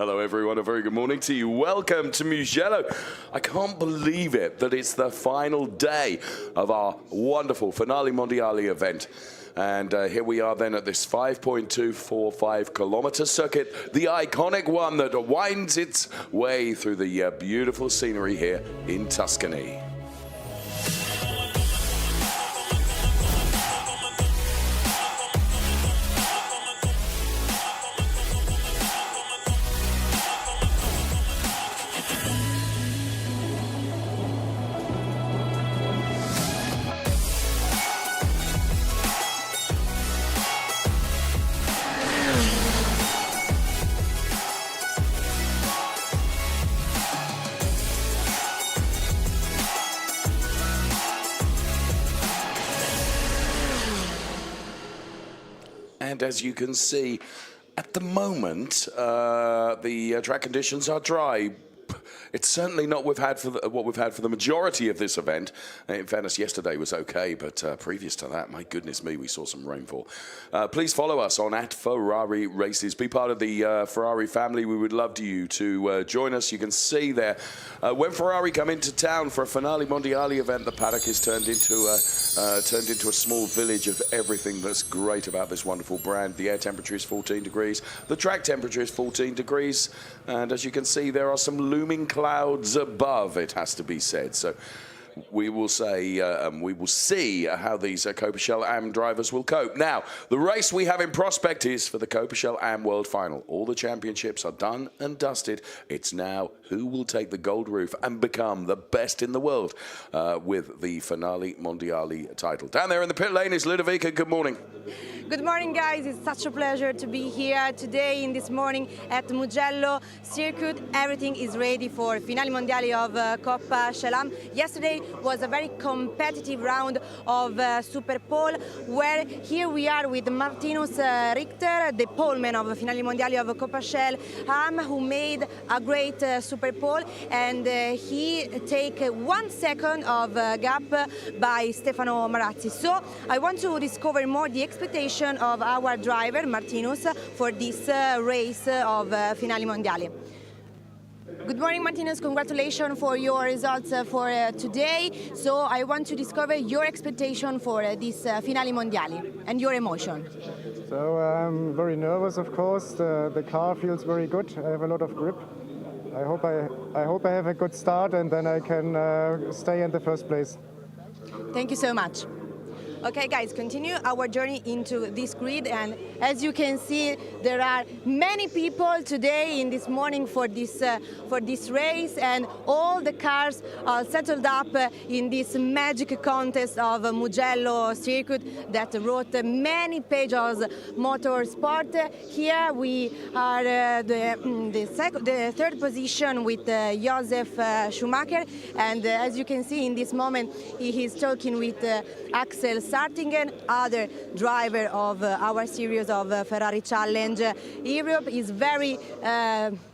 Hello everyone, a very good morning to you. Welcome to Mugello. I can't believe it that it's the final day of our wonderful Finale Mondiale event. And here we are then at this 5.245 kilometer circuit, the iconic one that winds its way through the beautiful scenery here in Tuscany. And as you can see, at the moment, the track conditions are dry. It's certainly not what we've had for the majority of this event. In fairness, yesterday was okay, but previous to that, my goodness me, we saw some rainfall. Please follow us on @Ferrari Races. Be part of the Ferrari family. We would love you to join us. You can see there, when Ferrari come into town for a Finale Mondiale event, the paddock is turned into a small village of everything that's great about this wonderful brand. The air temperature is 14 degrees. The track temperature is 14 degrees. And as you can see, there are some looming clouds above, it has to be said. So we will see how these Coppa Shell Am drivers will cope. Now, the race we have in prospect is for the Coppa Shell Am World Final. All the championships are done and dusted. It's now who will take the gold roof and become the best in the world with the Finale Mondiale title. Down there in the pit lane is Ludovica. Good morning. Good morning, guys. It's such a pleasure to be here today in this morning at Mugello circuit. Everything is ready for Finale Mondiale of Coppa Shell Am. Yesterday was a very competitive round of Super Pole, where here we are with Martinus Richter, the poleman of Finale Mondiale of Coppa Shell Am, who made a great Super Pole, and he take 1 second of gap by Stefano Marazzi. So I want to discover more the expectation of our driver Martinus for this race of Finale Mondiale. Good morning, Martinus. Congratulations for your results for today. So I want to discover your expectation for this Finale Mondiale and your emotion. So I'm very nervous, of course. The car feels very good. I have a lot of grip. I hope I have a good start, and then I can stay in the first place. Thank you so much. Okay, guys, continue our journey into this grid, and as you can see, there are many people today in this morning for this race, and all the cars are settled up in this magic contest of Mugello circuit that wrote many pages of motorsport. Here we are the third position with Josef Schumacher, and as you can see in this moment, he is talking with Axel Sartingen, other driver of our series of Ferrari Challenge Europe. Is very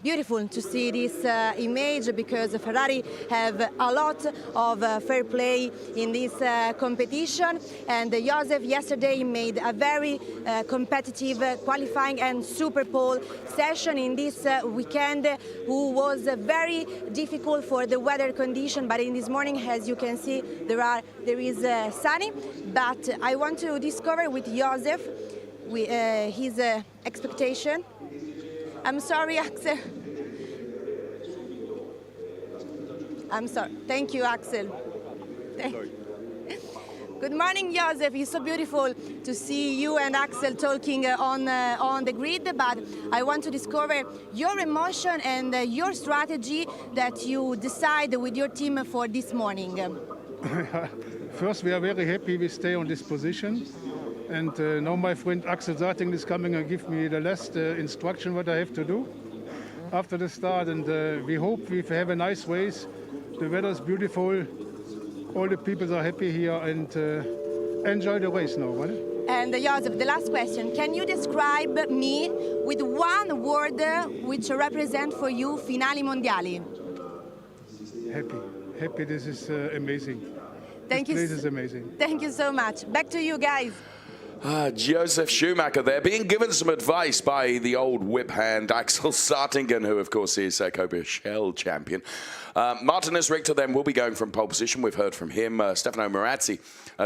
beautiful to see this image, because Ferrari have a lot of fair play in this competition, and Josef yesterday made a very competitive qualifying and Super Pole session in this weekend, who was very difficult for the weather condition, but in this morning, as you can see, there is sunny. But I want to discover with Josef his expectation. I'm sorry, Axel. I'm sorry. Thank you, Axel. Good morning, Josef. It's so beautiful to see you and Axel talking on the grid, but I want to discover your emotion and your strategy that you decide with your team for this morning. First, we are very happy we stay on this position. And now my friend Axel Sarting is coming and give me the last instruction what I have to do after the start. And we hope we have a nice race. The weather is beautiful. All the people are happy here, and enjoy the race now. Right? And Josef, the last question. Can you describe me with one word which represents for you Finale Mondiale? Happy. Happy. This is amazing. Thank this you. Place is amazing. Thank you so much. Back to you guys. Josef Schumacher there, being given some advice by the old whip hand Axel Sartingen, who of course is Coppa Shell champion. Martinez Richter then will be going from pole position. We've heard from him. Stefano Marazzi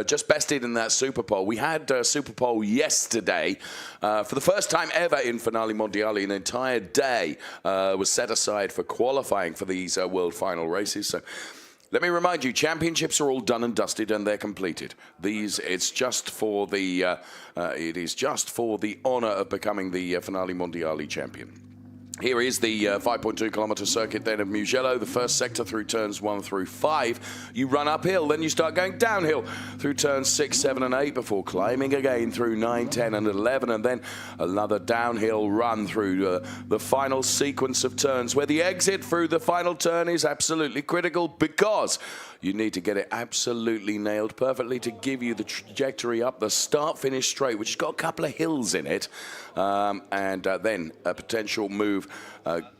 just bested in that Super Pole. We had Super Pole yesterday. For the first time ever in Finale Mondiale, an entire day was set aside for qualifying for these World Final races. So let me remind you, championships are all done and dusted, and they're completed. It's just for the honour of becoming the Finale Mondiale champion. Here is the 5.2 kilometre circuit then of Mugello, the first sector through turns 1 through 5. You run uphill, then you start going downhill through turns 6, 7 and 8 before climbing again through 9, 10 and 11, and then another downhill run through the final sequence of turns, where the exit through the final turn is absolutely critical, because you need to get it absolutely nailed perfectly to give you the trajectory up the start-finish straight, which has got a couple of hills in it, and then a potential move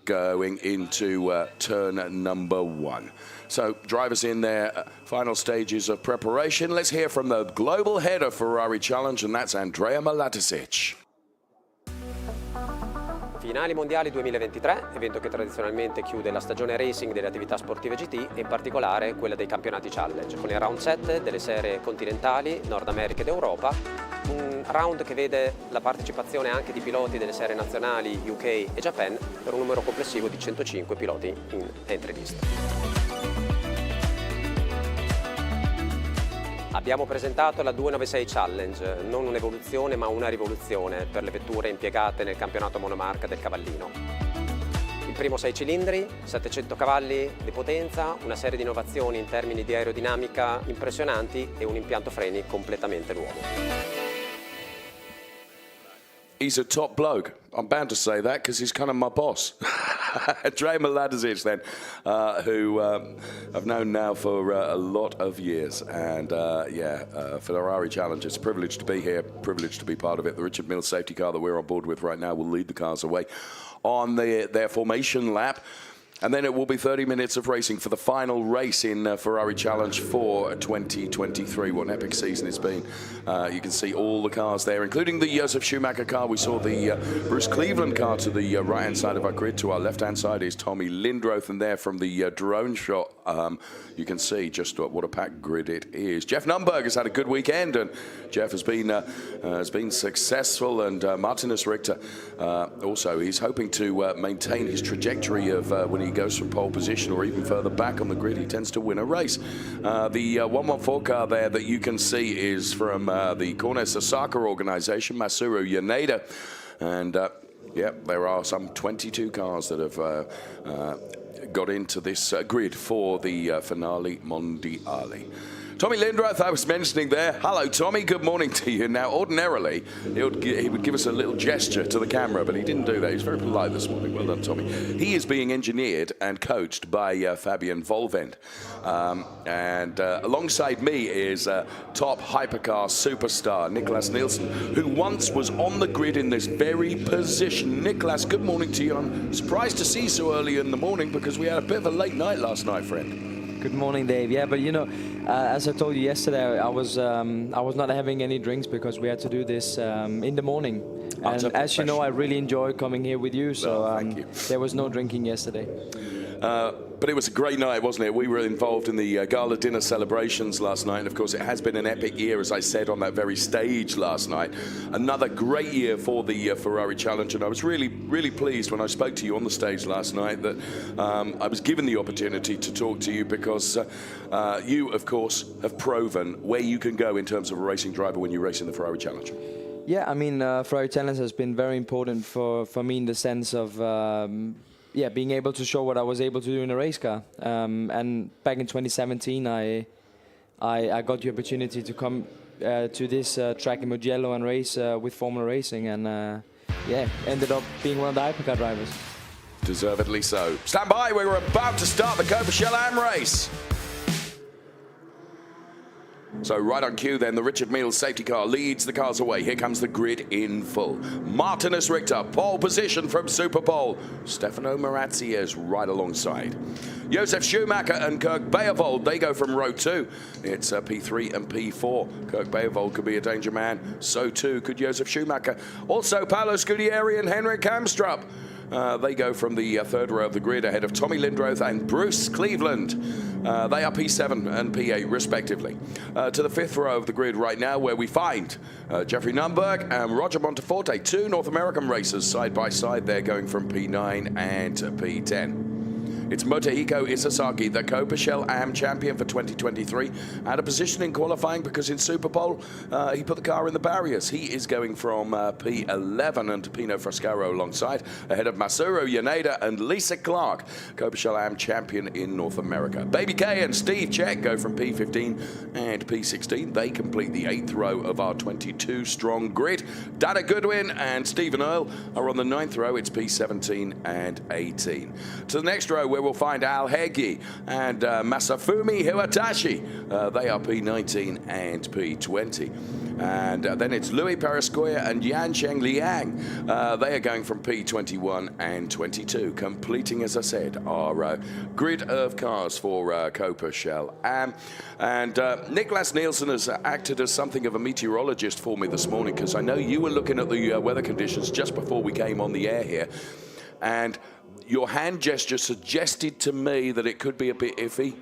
going into turn number 1. So drivers in their final stages of preparation. Let's hear from the global head of Ferrari Challenge, and that's Andrea Malatisic. Finali Mondiali 2023, evento che tradizionalmente chiude la stagione racing delle attività sportive GT e in particolare quella dei campionati Challenge, con il round 7 delle serie continentali, Nord America ed Europa, un round che vede la partecipazione anche di piloti delle serie nazionali UK e Japan per un numero complessivo di 105 piloti in entry list. Abbiamo presentato la 296 Challenge, non un'evoluzione ma una rivoluzione per le vetture impiegate nel campionato monomarca del Cavallino. Il primo 6 cilindri, 700 cavalli di potenza, una serie di innovazioni in termini di aerodinamica impressionanti e un impianto freni completamente nuovo. He's a top bloke. I'm bound to say that because he's kind of my boss. Andrea Malatisic then, who I've known now for a lot of years. And Ferrari Challenge, it's a privilege to be here, privilege to be part of it. The Richard Mills safety car that we're on board with right now will lead the cars away on their formation lap. And then it will be 30 minutes of racing for the final race in Ferrari Challenge for 2023. What an epic season it's been. You can see all the cars there, including the Josef Schumacher car. We saw the Bruce Cleveland car to the right-hand side of our grid. To our left-hand side is Tommy Lindroth, and there from the drone shot, you can see just what a packed grid it is. Jeff Nunberg has had a good weekend, and Jeff has been successful, and Martinez Richter also, he's hoping to maintain his trajectory of when he goes from pole position or even further back on the grid, he tends to win a race. The 114 car there that you can see is from the Cornes Osaka organization, Masuru Yaneda, and there are some 22 cars that have got into this grid for the Finale Mondiale. Tommy Lindroth, I was mentioning there. Hello, Tommy. Good morning to you. Now, ordinarily, he would give us a little gesture to the camera, but he didn't do that. He was very polite this morning. Well done, Tommy. He is being engineered and coached by Fabian Volvend. And alongside me is top hypercar superstar Niklas Nielsen, who once was on the grid in this very position. Niklas, good morning to you. I'm surprised to see you so early in the morning because we had a bit of a late night last night, friend. Good morning, Dave. Yeah, but you know, as I told you yesterday, I was not having any drinks because we had to do this in the morning. And as you know, I really enjoy coming here with you. So thank you. There was no drinking yesterday. But it was a great night, wasn't it? We were involved in the gala dinner celebrations last night. And of course, it has been an epic year, as I said, on that very stage last night. Another great year for the Ferrari Challenge. And I was really, really pleased when I spoke to you on the stage last night that I was given the opportunity to talk to you because you, of course, have proven where you can go in terms of a racing driver when you race in the Ferrari Challenge. Yeah, I mean, Ferrari Challenge has been very important for me in the sense of being able to show what I was able to do in a race car. And back in 2017, I got the opportunity to come to this track in Mugello and race with Formula Racing, and ended up being one of the hypercar drivers. Deservedly so. Stand by, we were about to start the Coppa Shell Am race. So right on cue then, the Richard Mille safety car leads the cars away. Here comes the grid in full. Martinus Richter, pole position from Super Pole. Stefano Marazzi is right alongside. Josef Schumacher and Kirk Beervold, they go from row 2. It's P3 and P4. Kirk Beervold could be a danger man. So too could Josef Schumacher. Also Paolo Scudieri and Henrik Kamstrup. They go from the third row of the grid ahead of Tommy Lindroth and Bruce Cleveland. They are P7 and P8 respectively. To the fifth row of the grid right now, where we find Jeffrey Nunberg and Roger Monteforte, 2 North American racers side by side. They're going from P9 and P10. It's Motohiko Isesaki, the Coppa Shell Am champion for 2023, out of position in qualifying because in Super Bowl he put the car in the barriers. He is going from P11 and Pino Frascaro alongside, ahead of Masuro Yaneda and Lisa Clark, Coppa Shell Am champion in North America. Baby K and Steve Check go from P15 and P16. They complete the 8th row of our 22-strong grid. Dana Goodwin and Stephen Earle are on the 9th row. It's P17 and 18. To the next row, where we'll find Al Hegi and Masafumi Hiwatashi. They are P19 and P20. And then it's Louis Perescoya and Yan Cheng Liang. They are going from P21 and 22, completing, as I said, our grid of cars for Coppa Shell Am. And Niklas Nielsen has acted as something of a meteorologist for me this morning, because I know you were looking at the weather conditions just before we came on the air here. And your hand gesture suggested to me that it could be a bit iffy.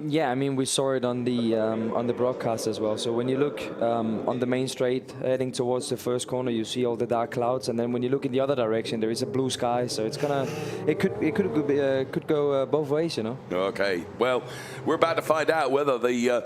Yeah, I mean, we saw it on the broadcast as well. So when you look on the main straight heading towards the first corner, you see all the dark clouds, and then when you look in the other direction, there is a blue sky. So it could go both ways, you know. Okay, well, we're about to find out whether the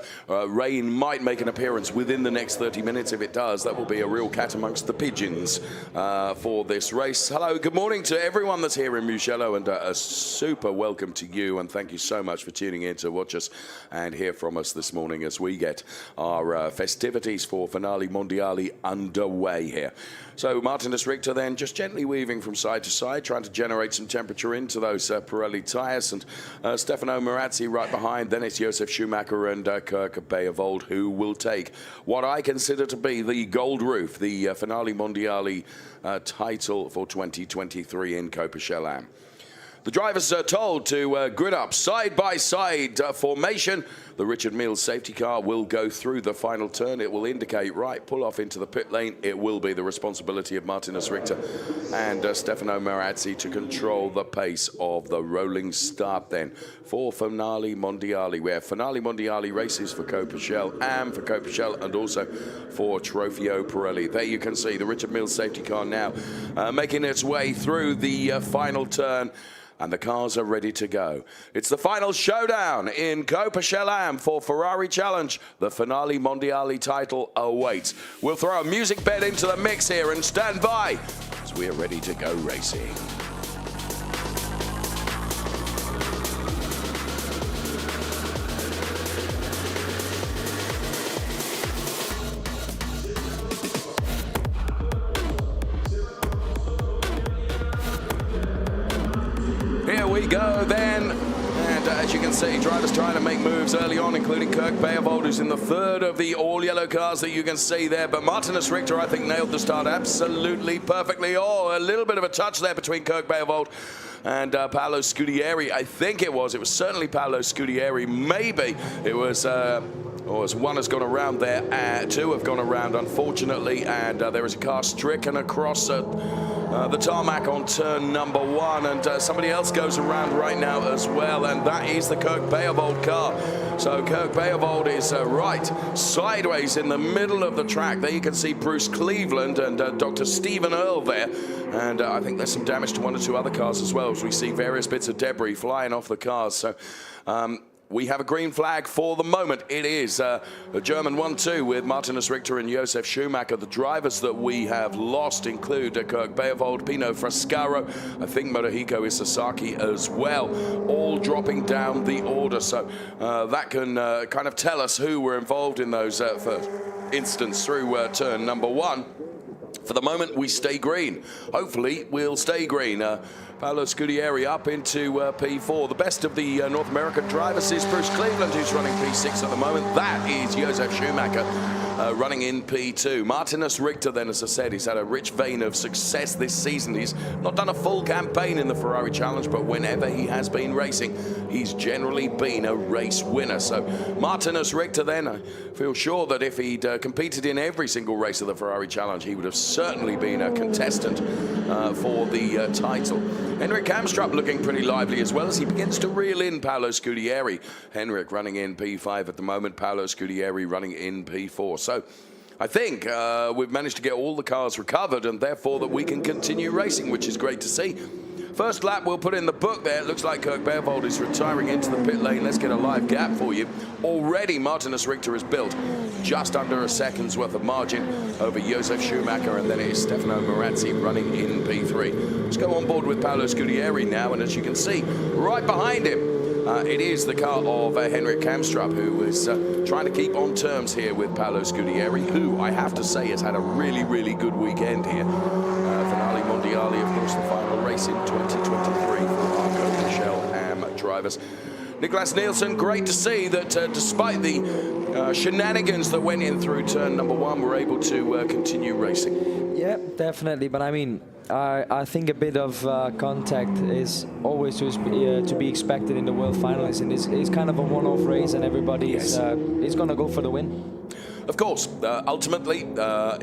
rain might make an appearance within the next 30 minutes. If it does, that will be a real cat amongst the pigeons for this race. Hello, good morning to everyone that's here in Mugello, and a super welcome to you, and thank you so much for tuning in to watch us and hear from us this morning as we get our festivities for Finale Mondiale underway here. So Martinus Richter then just gently weaving from side to side, trying to generate some temperature into those Pirelli tyres, and Stefano Marazzi right behind. Then it's Josef Schumacher and Kirk Beervold who will take what I consider to be the gold roof, the Finale Mondiale title for 2023 in Coppa Shell Am. The drivers are told to grid up side-by-side formation. The Richard Mille safety car will go through the final turn. It will indicate, right, pull off into the pit lane. It will be the responsibility of Martinus Richter and Stefano Marazzi to control the pace of the rolling start then for Finale Mondiale. We have Finale Mondiale races for Coppa Shell Am, for Coppa Shell, and also for Trofeo Pirelli. There you can see the Richard Mille safety car now making its way through the final turn. And the cars are ready to go. It's the final showdown in Coppa Shell Am for Ferrari Challenge. The Finale Mondiale title awaits. We'll throw a music bed into the mix here and stand by as we are ready to go racing. Here we go then, and as you can see, drivers trying to make moves early on, including Kirk Beervold, who's in the third of the all-yellow cars that you can see there. But Martinus Richter, I think, nailed the start absolutely perfectly. Oh, a little bit of a touch there between Kirk Beervold and Paolo Scudieri. I think it was certainly Paolo Scudieri. Maybe it was... as one has gone around there, two have gone around, unfortunately, and there is a car stricken across the tarmac on turn number 1, and somebody else goes around right now as well, and that is the Kirk Beervold car. So Kirk Beervold is right sideways in the middle of the track. There you can see Bruce Cleveland and Dr. Stephen Earle there, and I think there's some damage to one or two other cars as well, as we see various bits of debris flying off the cars. So we have a green flag for the moment. It is a German 1-2 with Martinus Richter and Josef Schumacher. The drivers that we have lost include Kirk Beervold, Pino Frascaro, I think Motohiko Isesaki as well, all dropping down the order. So that can kind of tell us who were involved in those first instance through turn number 1. For the moment, we stay green. Hopefully, we'll stay green. Paolo Scudieri up into P4. The best of the North American drivers is Bruce Cleveland, who's running P6 at the moment. That is Josef Schumacher running in P2. Martinus Richter, then, as I said, he's had a rich vein of success this season. He's not done a full campaign in the Ferrari Challenge, but whenever he has been racing, he's generally been a race winner. So Martinus Richter, then, I feel sure that if he'd competed in every single race of the Ferrari Challenge, he would have certainly been a contestant for the title. Henrik Kamstrup looking pretty lively as well as he begins to reel in Paolo Scudieri. Henrik running in P5 at the moment, Paolo Scudieri running in P4. So I think we've managed to get all the cars recovered and therefore that we can continue racing, which is great to see. First lap we'll put in the book there. It looks like Kirk Beervold is retiring into the pit lane. Let's get a live gap for you. Already Martinus Richter has built just under a second's worth of margin over Josef Schumacher, and then it is Stefano Marazzi running in P3. Let's go on board with Paolo Scudieri now, and as you can see, right behind him, it is the car of Henrik Kamstrup, who is trying to keep on terms here with Paolo Scudieri, who I have to say has had a really, really good weekend here. Finale Mondiale, of course, the final race in 2023 for Marco Michel Ham drivers. Niklas Nielsen, great to see that despite the shenanigans that went in through turn number 1, we're able to continue racing. Yeah, definitely. But I mean, I think a bit of contact is always to be expected in the World Finals, and it's kind of a one-off race, and everybody is going to go for the win. Of course, ultimately,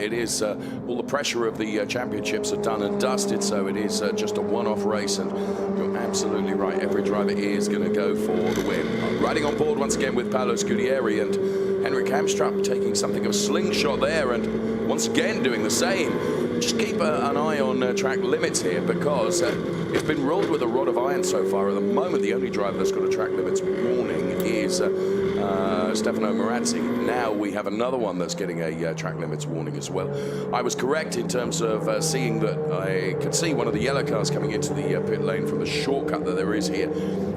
it is all the pressure of the championships are done and dusted, so it is just a one-off race, and you're absolutely right. Every driver is going to go for the win. Riding on board once again with Paolo Scudieri and Henrik Kamstrup taking something of a slingshot there, and once again doing the same. Just keep an eye on track limits here, because it's been ruled with a rod of iron so far. At the moment, the only driver that's got a track limits warning is Stefano Marazzi. Now we have another one that's getting a track limits warning as well. I was correct in terms of seeing that I could see one of the yellow cars coming into the pit lane from the shortcut that there is here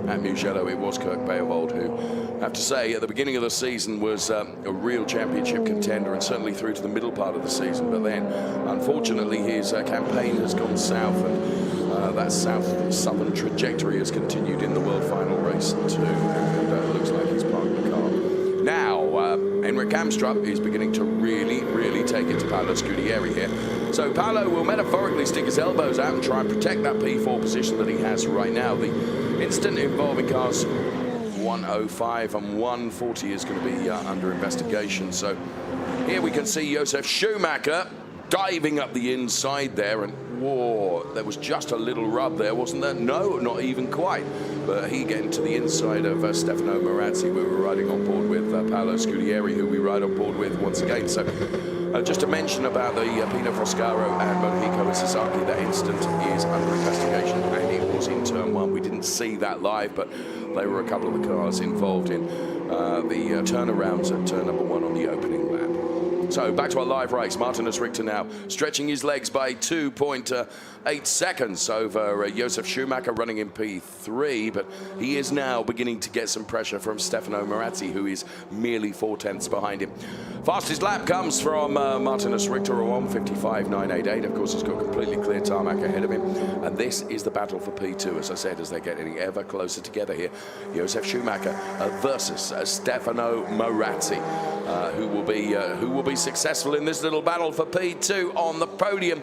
at Mugello. It was Kirk Beervold, who, I have to say, at the beginning of the season was a real championship contender, and certainly through to the middle part of the season. But then, unfortunately, his campaign has gone south, and that southern trajectory has continued in the world final race too. And it looks like he's parked the car. Now, Henrik Kamstrup is beginning to really take it to Paolo Scudieri here. So Paolo will metaphorically stick his elbows out and try and protect that P4 position that he has right now. The incident involving cars 105 and 140 is going to be under investigation. So here we can see Josef Schumacher diving up the inside there, and whoa, there was just a little rub there, wasn't there? No, not even quite. But he getting to the inside of Stefano Marazzi. We were riding on board with Paolo Scudieri, who we ride on board with once again. So just to mention about the Pino Foscaro and Motohiko Isazaki, that incident is under investigation, and it was in turn 1. We didn't see that live, but there were a couple of the cars involved in the turnarounds at turn number 1 on the opening lap. So back to our live race. Martinus Richter now stretching his legs by 2.8 seconds over Josef Schumacher running in P3, but he is now beginning to get some pressure from Stefano Marazzi, who is merely 4/10 behind him. Fastest lap comes from Martinus Richter, a 1:55.988. Of course, he's got completely clear tarmac ahead of him, and this is the battle for P2, as I said, as they're getting ever closer together here. Josef Schumacher versus Stefano Marazzi, who will be successful in this little battle for P2 on the podium.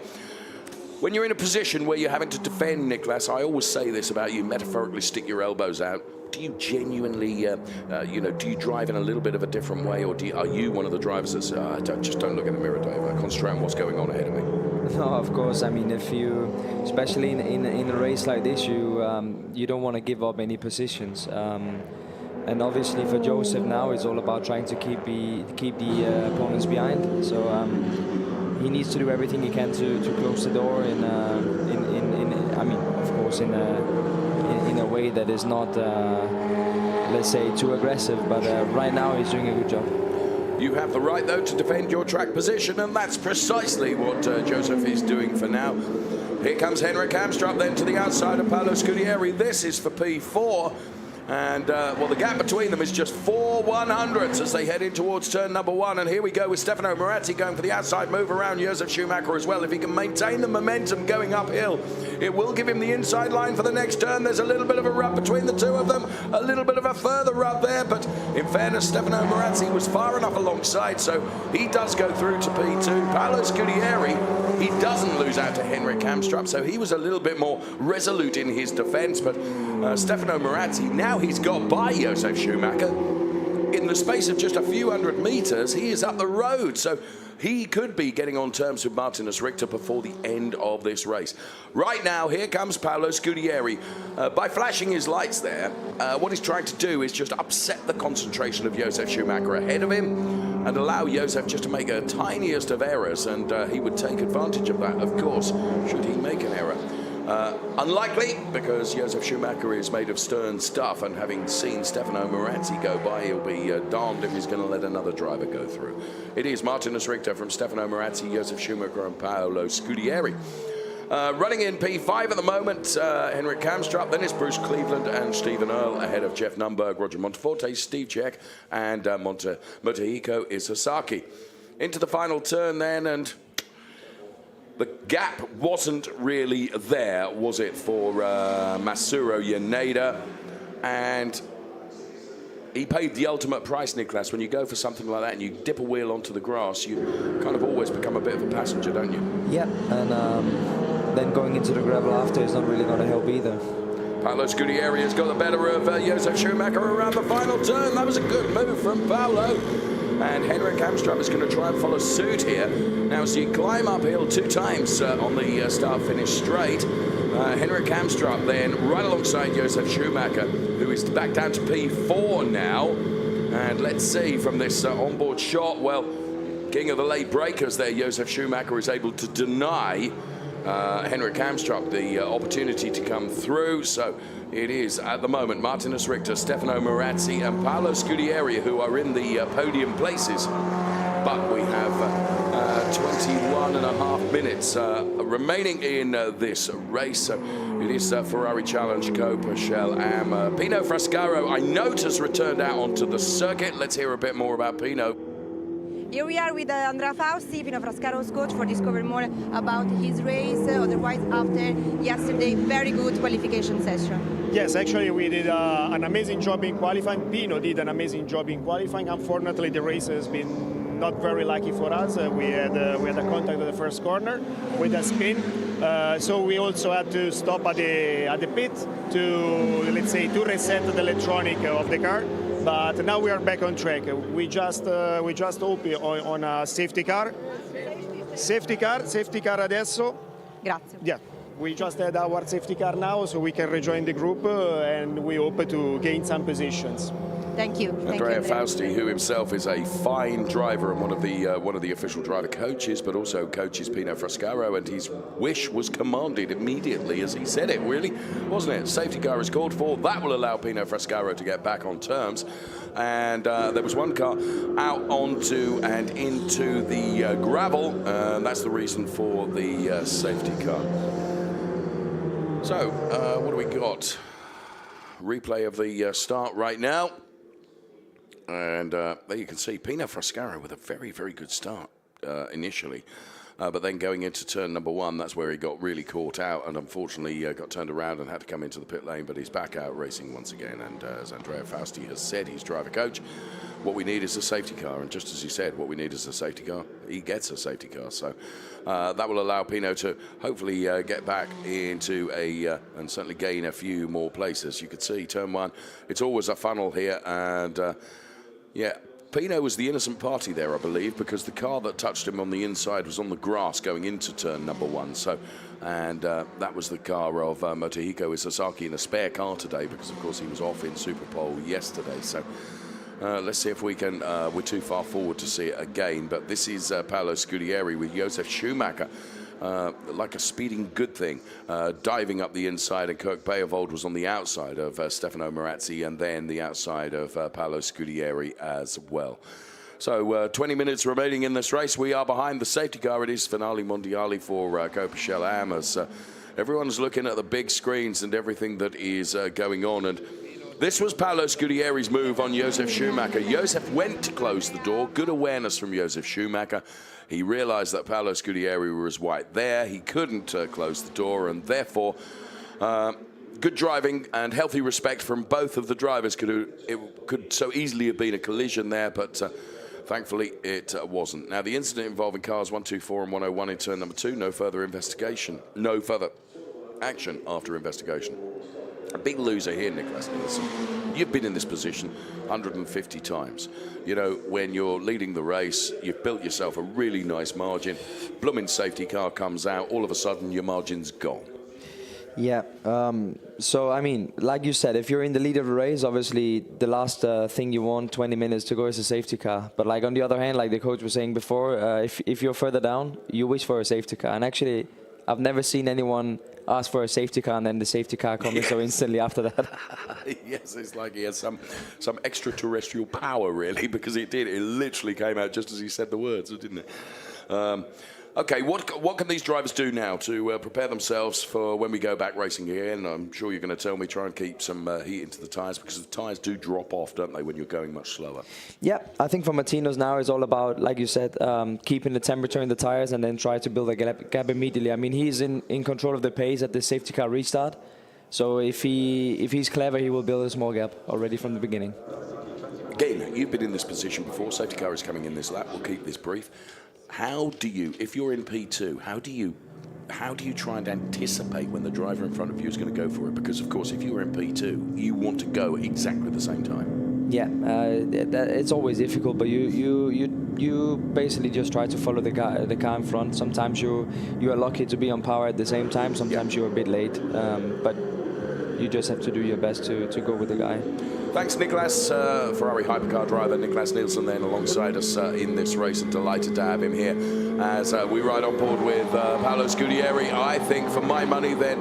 When you're in a position where you're having to defend, Niklas, I always say this about you, metaphorically stick your elbows out. Do you genuinely, do you drive in a little bit of a different way, or are you one of the drivers that's, just don't look in the mirror, Dave, concentrate on what's going on ahead of me? No, of course. I mean, if you, especially in a race like this, you don't want to give up any positions. And obviously for Josef now, it's all about trying to keep the opponents behind. So he needs to do everything he can to close the door in I mean, of course, in a way that is not, let's say, too aggressive. But right now he's doing a good job. You have the right, though, to defend your track position, and that's precisely what Josef is doing for now. Here comes Henrik Kamstrup then to the outside of Paolo Scudieri. This is for P4. And, well, the gap between them is just 4 100ths as they head in towards turn number 1. And here we go with Stefano Moratti going for the outside move around Josef Schumacher as well. If he can maintain the momentum going uphill, it will give him the inside line for the next turn. There's a little bit of a rub between the two of them, a little bit of a further rub there. But in fairness, Stefano Moratti was far enough alongside, so he does go through to P2. Paolo Scudieri, he doesn't lose out to Henrik Kamstrup, so he was a little bit more resolute in his defence. But Stefano Moratti, now he's got by Josef Schumacher. In the space of just a few hundred metres, he is up the road. So he could be getting on terms with Martinus Richter before the end of this race. Right now, here comes Paolo Scudieri. By flashing his lights there, what he's trying to do is just upset the concentration of Josef Schumacher ahead of him and allow Josef just to make a tiniest of errors, and he would take advantage of that, of course, should he make an error. Unlikely, because Josef Schumacher is made of stern stuff, and having seen Stefano Moratti go by, he'll be darned if he's going to let another driver go through. It is Martinus Richter from Stefano Moratti, Josef Schumacher and Paolo Scudieri. Running in P5 at the moment, Henrik Kamstrup, then it's Bruce Cleveland and Stephen Earle ahead of Jeff Nunberg, Roger Monteforte, Steve Cech and Motohiko Isasaki. Into the final turn then, and the gap wasn't really there, was it, for Masuro Yaneda? And he paid the ultimate price, Niklas. When you go for something like that and you dip a wheel onto the grass, you kind of always become a bit of a passenger, don't you? Yeah, and then going into the gravel after is not really going to help either. Paolo Scudieri has got the better of Josef Schumacher around the final turn. That was a good move from Paolo. And Henrik Kamstrup is going to try and follow suit here. Now, as you climb uphill 2 times on the start-finish straight, Henrik Kamstrup then right alongside Josef Schumacher, who is back down to P4 now. And let's see from this onboard shot, well, king of the late breakers there, Josef Schumacher is able to deny Henrik Kamstrup the opportunity to come through. So it is, at the moment, Martinus Richter, Stefano Moratti and Paolo Scudieri who are in the podium places. But we have 21 and a half minutes remaining in this race. So it is Ferrari Challenge, Coppa, Shell, Am. Pino Frascaro, I note, has returned out onto the circuit. Let's hear a bit more about Pino. Here we are with Andrea Fausti, Pino Frascaro's coach, for discover more about his race. Otherwise, after yesterday, very good qualification session. Yes, actually we did an amazing job in qualifying. Pino did an amazing job in qualifying. Unfortunately, the race has been not very lucky for us. We had a contact at the first corner with a spin. So we also had to stop at the pit to, let's say, to reset the electronic of the car. But now we are back on track. We just hope on a safety car. Safety car adesso. Grazie. Yeah, we just had our safety car now, so we can rejoin the group, and we hope to gain some positions. Thank you. Andrea Fausti, who himself is a fine driver and one of the official driver coaches, but also coaches Pino Frascaro, and his wish was commanded immediately as he said it, really, wasn't it? Safety car is called for. That will allow Pino Frascaro to get back on terms. And there was one car out onto and into the gravel, and that's the reason for the safety car. So, what do we got? Replay of the start right now. And there you can see Pino Frascaro with a very, very good start initially. But then going into turn number 1, that's where he got really caught out and unfortunately got turned around and had to come into the pit lane. But he's back out racing once again. And as Andrea Fausti has said, he's driver coach. What we need is a safety car. And just as he said, what we need is a safety car. He gets a safety car. So that will allow Pino to hopefully get back into and certainly gain a few more places. You could see turn 1, it's always a funnel here. And yeah, Pino was the innocent party there, I believe, because the car that touched him on the inside was on the grass going into turn number 1. So, and that was the car of Motohiko Isasaki in a spare car today, because of course he was off in Superpole yesterday. So let's see if we can, we're too far forward to see it again, but this is Paolo Scudieri with Josef Schumacher. Like a speeding good thing, diving up the inside, and Kirk Beyevold was on the outside of Stefano Moratti, and then the outside of Paolo Scudieri as well. So 20 minutes remaining in this race. We are behind the safety car. It is Finale Mondiale for Coppa Shell Am, as everyone's looking at the big screens and everything that is going on. And This was Paolo Scudieri's move on Josef Schumacher. Josef went to close the door. Good awareness from Josef Schumacher. He realized that Paolo Scudieri was right there. He couldn't close the door, and therefore good driving and healthy respect from both of the drivers. It could so easily have been a collision there, but thankfully it wasn't. Now, the incident involving cars 124 and 101 in turn number 2, no further investigation, no further action after investigation. A big loser here, Nicholas Nielsen. You've been in this position 150 times. You know, when you're leading the race, you've built yourself a really nice margin. Blooming safety car comes out, all of a sudden your margin's gone. Yeah, so I mean, like you said, if you're in the lead of the race, obviously the last thing you want, 20 minutes to go, is a safety car. But like on the other hand, like the coach was saying before, if you're further down, you wish for a safety car. And actually, I've never seen anyone ask for a safety car and then the safety car coming so instantly after that. Yes, it's like he has some extraterrestrial power, really, because it did. It literally came out just as he said the words, didn't it? Okay, what can these drivers do now to prepare themselves for when we go back racing again? I'm sure you're going to tell me try and keep some heat into the tyres, because the tyres do drop off, don't they, when you're going much slower? Yeah, I think for Martino's now it's all about, like you said, keeping the temperature in the tyres and then try to build a gap immediately. I mean, he's in control of the pace at the safety car restart. So if he's clever, he will build a small gap already from the beginning. Again, you've been in this position before. Safety car is coming in this lap. We'll keep this brief. How do you, if you're in P2, how do you try and anticipate when the driver in front of you is going to go for it? Because, of course, if you're in P2, you want to go at exactly the same time. Yeah, it's always difficult, but you basically just try to follow the car in front. Sometimes you are lucky to be on power at the same time. Sometimes you're a bit late, but you just have to do your best to go with the guy. Thanks, Nicholas. Ferrari hypercar driver Nicholas Nielsen then alongside us in this race, and delighted to have him here as we ride on board with Paolo Scudieri. I think, for my money then,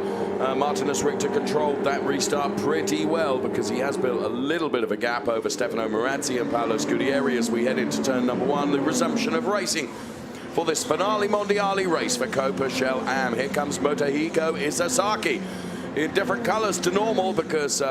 Martinus Richter controlled that restart pretty well, because he has built a little bit of a gap over Stefano Marazzi and Paolo Scudieri as we head into turn number 1, the resumption of racing for this finale Mondiale race for Coppa Shell Am. Here comes Motohiko Isazaki in different colours to normal, because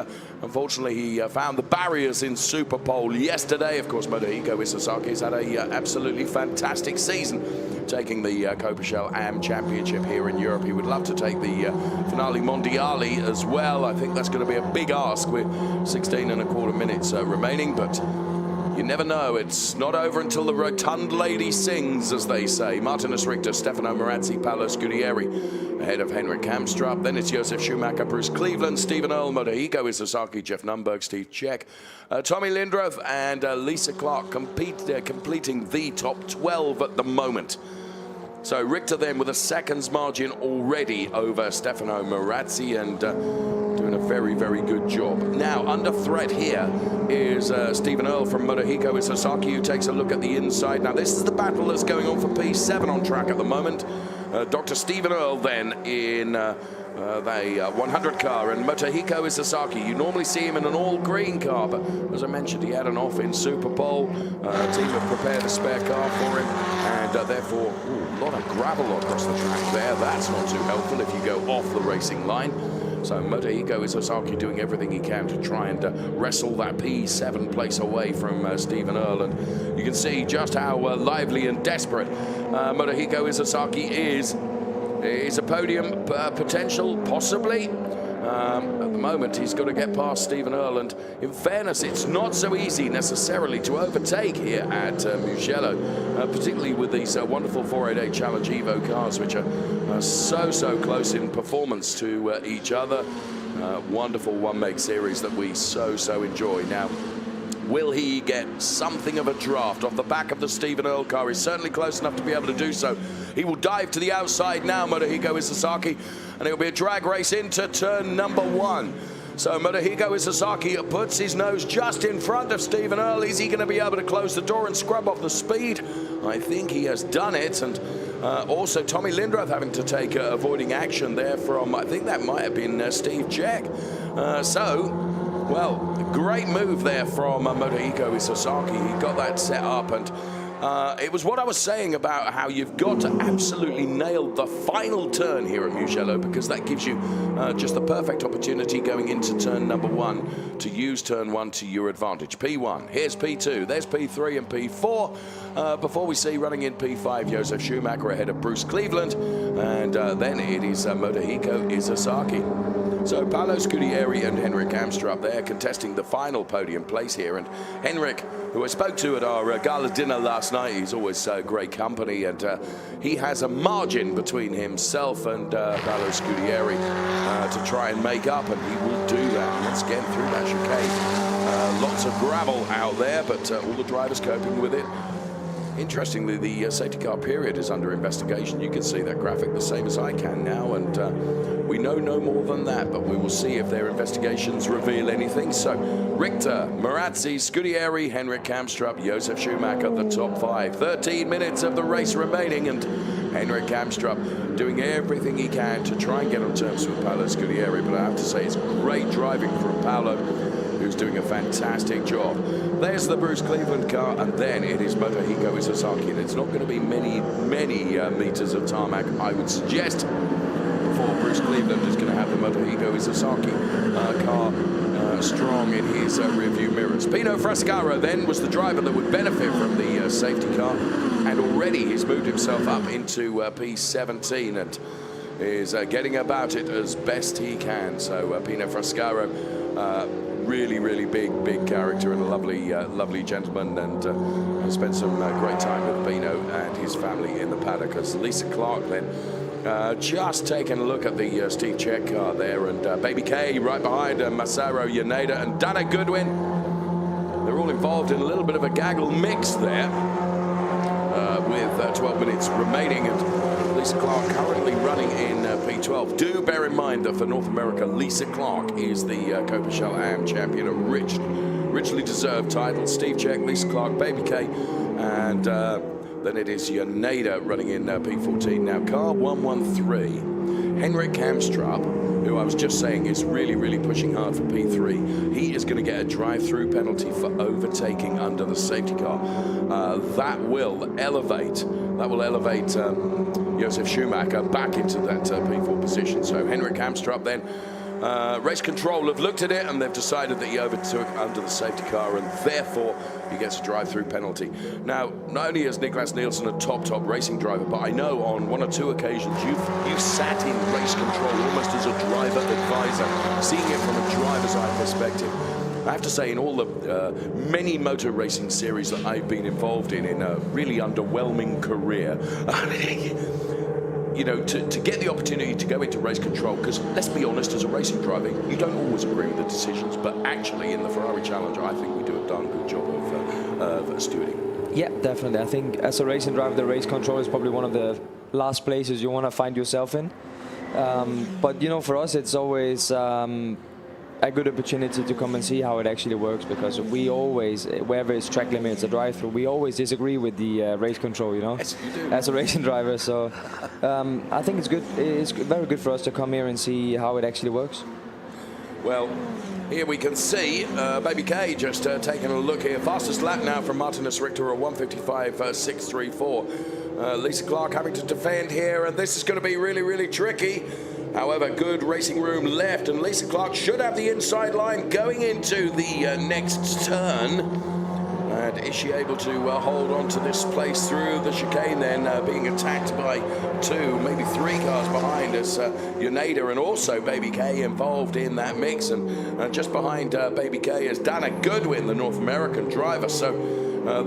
unfortunately he found the barriers in Super Pole yesterday. Of course, Motohiko Isazaki has had a absolutely fantastic season, taking the Coppa Shell Am Championship here in Europe. He would love to take the finale Mondiale as well. I think that's going to be a big ask with 16.25 minutes remaining, but you never know. It's not over until the rotund lady sings, as they say. Martinus Richter, Stefano Marazzi, Paolo Scudieri ahead of Henrik Hamstrup. Then it's Josef Schumacher, Bruce Cleveland, Stephen Earle, Motohiko Isazaki, Jeff Numberg, Steve Czech, Tommy Lindroth and Lisa Clark completing the top 12 at the moment. So Richter then with a seconds margin already over Stefano Marazzi, and doing a very, very good job. Now, under threat here is Stephen Earle from Motohiko Isazaki, who takes a look at the inside. Now, this is the battle that's going on for P7 on track at the moment. Dr. Stephen Earle then in the 100 car, and Motohiko Isazaki, you normally see him in an all-green car, but as I mentioned, he had an off in Super Bowl. Team have prepared a spare car for him, and therefore, a lot of gravel across the track there. That's not too helpful if you go off the racing line. So Motohiko Isazaki doing everything he can to try and wrestle that P7 place away from Stephen Earle. And you can see just how lively and desperate Motohiko Isazaki is. Is a podium potential, possibly. At the moment, he's got to get past Stephen Earle, and in fairness, it's not so easy necessarily to overtake here at Mugello, particularly with these wonderful 488 Challenge Evo cars, which are so close in performance to each other. Wonderful one-make series that we so enjoy. Now, will he get something of a draft off the back of the Stephen Earle car? He's certainly close enough to be able to do so. He will dive to the outside now, Motohiko Isazaki, and it'll be a drag race into turn number 1. So Motohiko Isazaki puts his nose just in front of Stephen Earle. Is he going to be able to close the door and scrub off the speed? I think he has done it, and also Tommy Lindroth having to take avoiding action there from, I think that might have been Steve Czech. Well, great move there from Motohiko Isazaki. He got that set up, and It was what I was saying about how you've got to absolutely nail the final turn here at Mugello, because that gives you just the perfect opportunity going into turn number 1 to use turn 1 to your advantage. P1, here's P2, there's P3 and P4. Before we see running in P5, Josef Schumacher ahead of Bruce Cleveland, and then it is Motohiko Izasaki. So Paolo Scudieri and Henrik Amstrup there contesting the final podium place here. And Henrik, who I spoke to at our gala dinner last night, he's always great company, and he has a margin between himself and Paolo Scudieri to try and make up, and he will do that once again through that chicane. Lots of gravel out there, but all the drivers coping with it. Interestingly, the safety car period is under investigation. You can see that graphic the same as I can now, and we know no more than that, but we will see if their investigations reveal anything. So Richter, Marazzi, Scudieri, Henrik Kamstrup, Josef Schumacher, the top 5. 13 minutes of the race remaining, and Henrik Kamstrup doing everything he can to try and get on terms with Paolo Scudieri, but I have to say it's great driving from Paolo, who's doing a fantastic job. There's the Bruce Cleveland car, and then it is Motohiko Izasaki, and it's not going to be many meters of tarmac, I would suggest, before Bruce Cleveland is going to have the Motohiko Izasaki car strong in his rearview mirrors. Pino Frascaro then was the driver that would benefit from the safety car, and already he's moved himself up into P17 and is getting about it as best he can. So Pino Frascaro, really big character and a lovely gentleman, and I spent some great time with Pino and his family in the paddock. As Lisa Clark then just taking a look at the Steve Cech car there, and Baby K right behind Masaru Yaneda and Dana Goodwin. They're all involved in a little bit of a gaggle mix there with 12 minutes remaining, and Lisa Clark currently running in P12. Do bear in mind that for North America, Lisa Clark is the Coppa Shell AM champion, a richly deserved title. Steve Cech, Lisa Clark, Baby K, and then it is Yaneda running in P14. Now, car 113, Henrik Kamstrup, who I was just saying is really pushing hard for P3. He is going to get a drive-through penalty for overtaking under the safety car. That will elevate Josef Schumacher back into that P4 position. So Henrik Kamstrup then, race control have looked at it, and they've decided that he overtook under the safety car, and therefore he gets a drive-through penalty. Now, not only is Niklas Nielsen a top racing driver, but I know on 1 or 2 occasions you've sat in race control almost as a driver advisor, seeing it from a driver's eye perspective. I have to say, in all the many motor racing series that I've been involved in a really underwhelming career, you know, to get the opportunity to go into race control, because let's be honest, as a racing driver, you don't always agree with the decisions, but actually in the Ferrari Challenger, I think we do a darn good job of stewarding. Yeah, definitely. I think as a racing driver, the race control is probably one of the last places you want to find yourself in. But, you know, for us, it's always a good opportunity to come and see how it actually works, because we always, wherever it's track limits, a drive-through, we always disagree with the race control, you know, yes, you do, as a racing driver. So I think it's good. It's very good for us to come here and see how it actually works. Well, here we can see Baby K just taking a look here. Fastest lap now from Martinus Richter, a 1:55.634. Lisa Clark having to defend here, and this is going to be really tricky. However, good racing room left, and Lisa Clark should have the inside line going into the next turn. And is she able to hold on to this place through the chicane, then being attacked by 2, maybe 3 cars behind us? Yaneda and also Baby K involved in that mix, and just behind Baby K is Dana Goodwin, the North American driver. So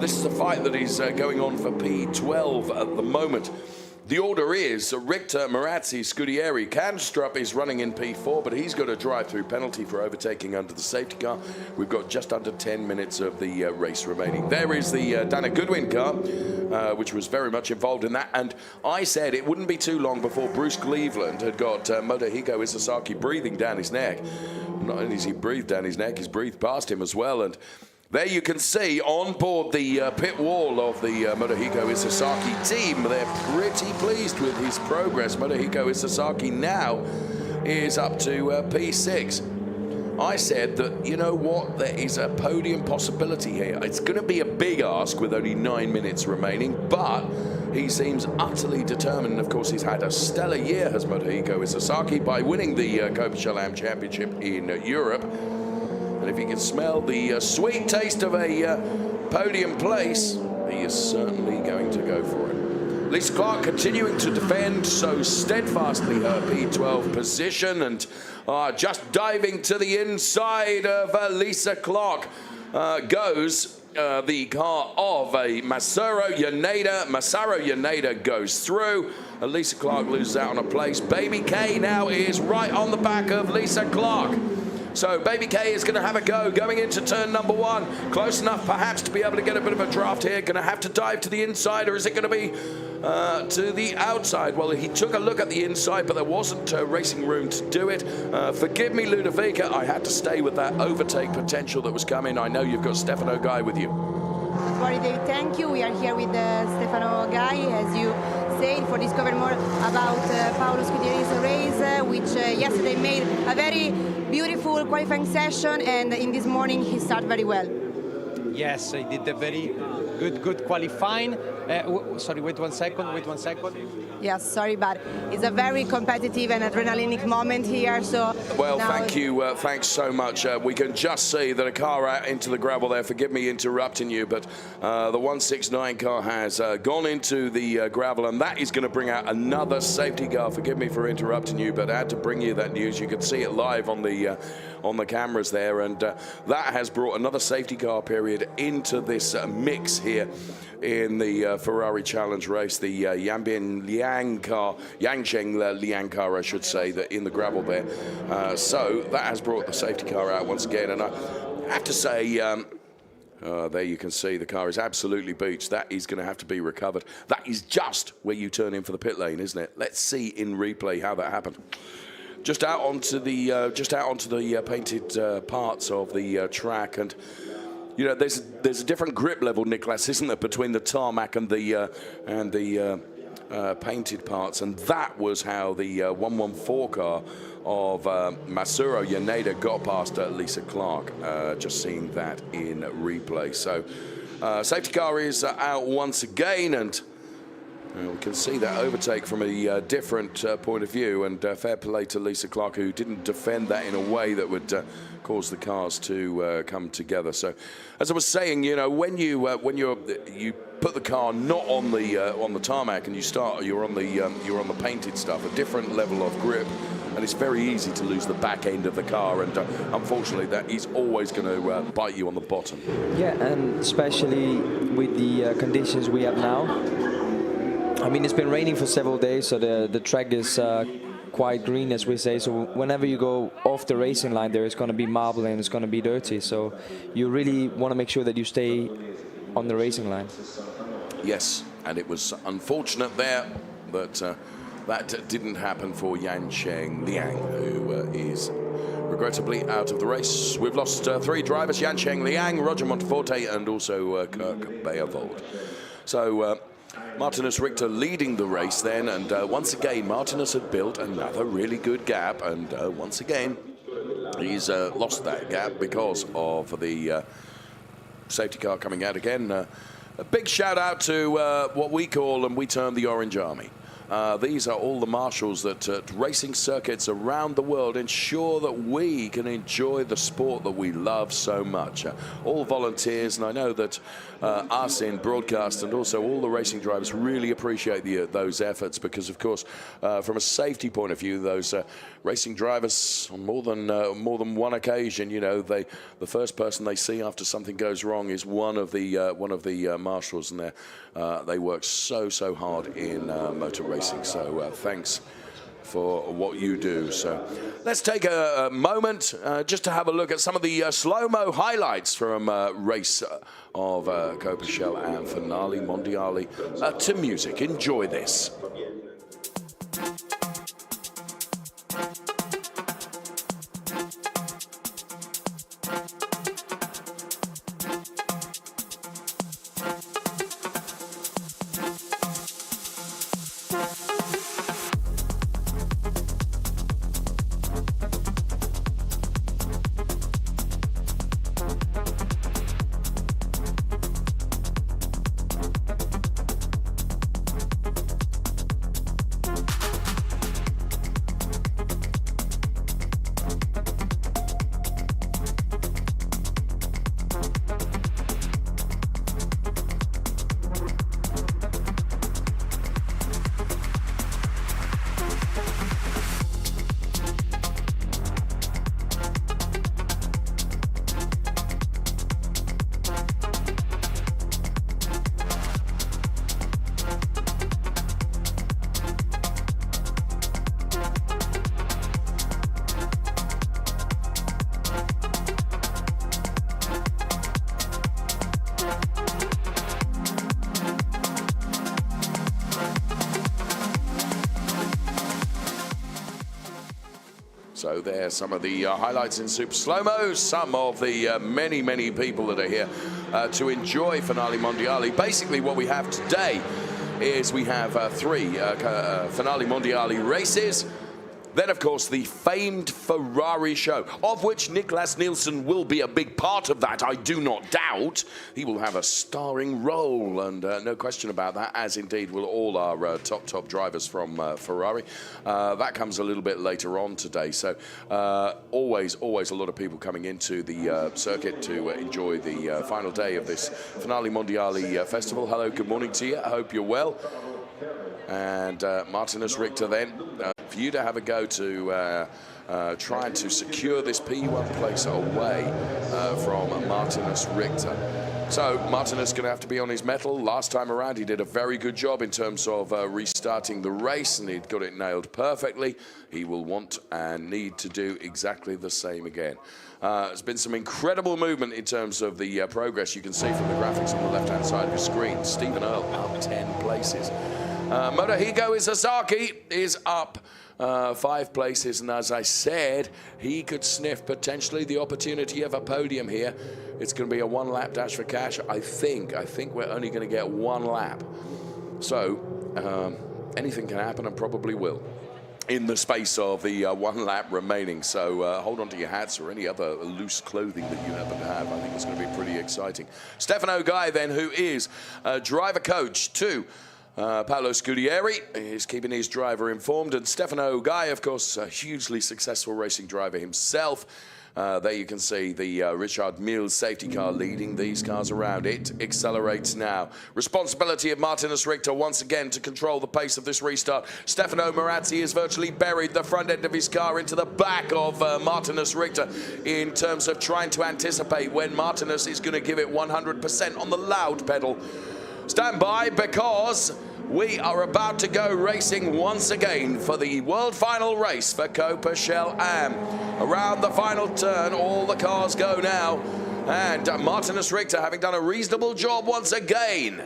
this is a fight that is going on for P12 at the moment. The order is Richter, Marazzi, Scudieri. Kamstrup is running in P4, but he's got a drive-through penalty for overtaking under the safety car. We've got just under 10 minutes of the race remaining. There is the Dana Goodwin car, which was very much involved in that. And I said it wouldn't be too long before Bruce Cleveland had got Motohiko Izasaki breathing down his neck. Not only has he breathed down his neck, he's breathed past him as well. And there you can see on board the pit wall of the Motohiko Izasaki team, they're pretty pleased with his progress. Motohiko Izasaki now is up to P6. I said that, you know what, there is a podium possibility here. It's going to be a big ask with only 9 minutes remaining, but he seems utterly determined. And of course, he's had a stellar year, has Motohiko Isesaki, by winning the Coppa Sciallam Championship in Europe. And if he can smell the sweet taste of a podium place, he is certainly going to go for it. Lisa Clark continuing to defend so steadfastly her P12 position, and just diving to the inside of Lisa Clark goes the car of a Masaru Yaneda. Masaru Yaneda goes through. Lisa Clark loses out on a place. Baby K now is right on the back of Lisa Clark. So Baby K is going to have a go going into turn number 1. Close enough perhaps to be able to get a bit of a draft here. Going to have to dive to the inside, or is it going to be to the outside? Well, he took a look at the inside, but there wasn't racing room to do it. Forgive me, Ludovica. I had to stay with that overtake potential that was coming. I know you've got Stefano Guy with you. Don't worry, David. Thank you. We are here with Stefano Guy, as you said, for discover more about Paolo Scudieri's race, which yesterday made a very beautiful qualifying session, and in this morning he started very well. Yes, he did a very good qualifying. Sorry, wait one second. Yes, sorry, but it's a very competitive and adrenalinic moment here. So well, thank you. Thanks so much. We can just see that a car out into the gravel there. Forgive me interrupting you, but the 169 car has gone into the gravel, and that is going to bring out another safety car. Forgive me for interrupting you, but I had to bring you that news. You could see it live on the cameras there, and that has brought another safety car period into this mix here in the Ferrari Challenge race. The Yancheng Liang car, I should say, that in the gravel there. So that has brought the safety car out once again, and I have to say, there you can see the car is absolutely beached. That is going to have to be recovered. That is just where you turn in for the pit lane, isn't it? Let's see in replay how that happened. Just out onto the painted parts of the track, and you know, there's a different grip level, Niklas, isn't there, between the tarmac and the painted parts, and that was how the 114 car of Masaru Yaneda got past Lisa Clark. Just seeing that in replay. So safety car is out once again, and we can see that overtake from a different point of view, and fair play to Lisa Clark, who didn't defend that in a way that would cause the cars to come together. So, as I was saying, you know, when you put the car not on the tarmac and you're on the painted stuff, a different level of grip, and it's very easy to lose the back end of the car, and unfortunately that is always going to bite you on the bottom. Yeah, and especially with the conditions we have now. I mean, it's been raining for several days, so the track is quite green, as we say. So whenever you go off the racing line, there is going to be marble and it's going to be dirty. So you really want to make sure that you stay on the racing line. Yes, and it was unfortunate there that that didn't happen for Yancheng Liang, who is regrettably out of the race. We've lost 3 drivers: Yancheng Liang, Roger Monteforte, and also Kirk Beervold. So Martinus Richter leading the race then, and once again Martinus had built another really good gap, and once again he's lost that gap because of the safety car coming out again. A big shout out to what we call and we term the Orange Army. These are all the marshals that racing circuits around the world ensure that we can enjoy the sport that we love so much. All volunteers, and I know that us in broadcast and also all the racing drivers really appreciate those efforts, because of course from a safety point of view, those racing drivers on more than one occasion, you know, the first person they see after something goes wrong is one of the marshals, and they work so hard in motor racing. So thanks for what you do. So let's take a moment just to have a look at some of the slow-mo highlights from race of Coppa Sciallam Finale Mondiale to music. Enjoy this. So there's some of the highlights in super slow-mo, some of the many, many people that are here to enjoy Finale Mondiale. Basically what we have today is we have 3 Finale Mondiale races. Then, of course, the famed Ferrari show, of which Niklas Nielsen will be a big part of that, I do not doubt. He will have a starring role, and no question about that, as indeed will all our top drivers from Ferrari. That comes a little bit later on today, so always a lot of people coming into the circuit to enjoy the final day of this Finale Mondiale festival. Hello, good morning to you. I hope you're well. And Martinus Richter then, for you to have a go to trying to secure this P1 place away from Martinus Richter. So Martinus going to have to be on his mettle. Last time around he did a very good job in terms of restarting the race, and he'd got it nailed perfectly. He will want and need to do exactly the same again. There's been some incredible movement in terms of the progress you can see from the graphics on the left-hand side of the screen. Stephen Earle up 10 places. Motohiko Isazaki is up 5 places, and as I said, he could sniff potentially the opportunity of a podium here. It's going to be a 1-lap dash for cash. I think we're only going to get 1 lap. So anything can happen, and probably will, in the space of the 1 lap remaining. So hold on to your hats or any other loose clothing that you happen to have. I think it's going to be pretty exciting. Stefano Guy then, who is driver coach to Paolo Scudieri, is keeping his driver informed, and Stefano Guy, of course, a hugely successful racing driver himself. There you can see the Richard Mille safety car leading these cars around. It accelerates now. Responsibility of Martinus Richter once again to control the pace of this restart. Stefano Marazzi has virtually buried the front end of his car into the back of Martinus Richter in terms of trying to anticipate when Martinus is going to give it 100% on the loud pedal. Stand by, because we are about to go racing once again for the world final race for Coppa Shell Am. Around the final turn, all the cars go now, and Martinus Richter having done a reasonable job once again.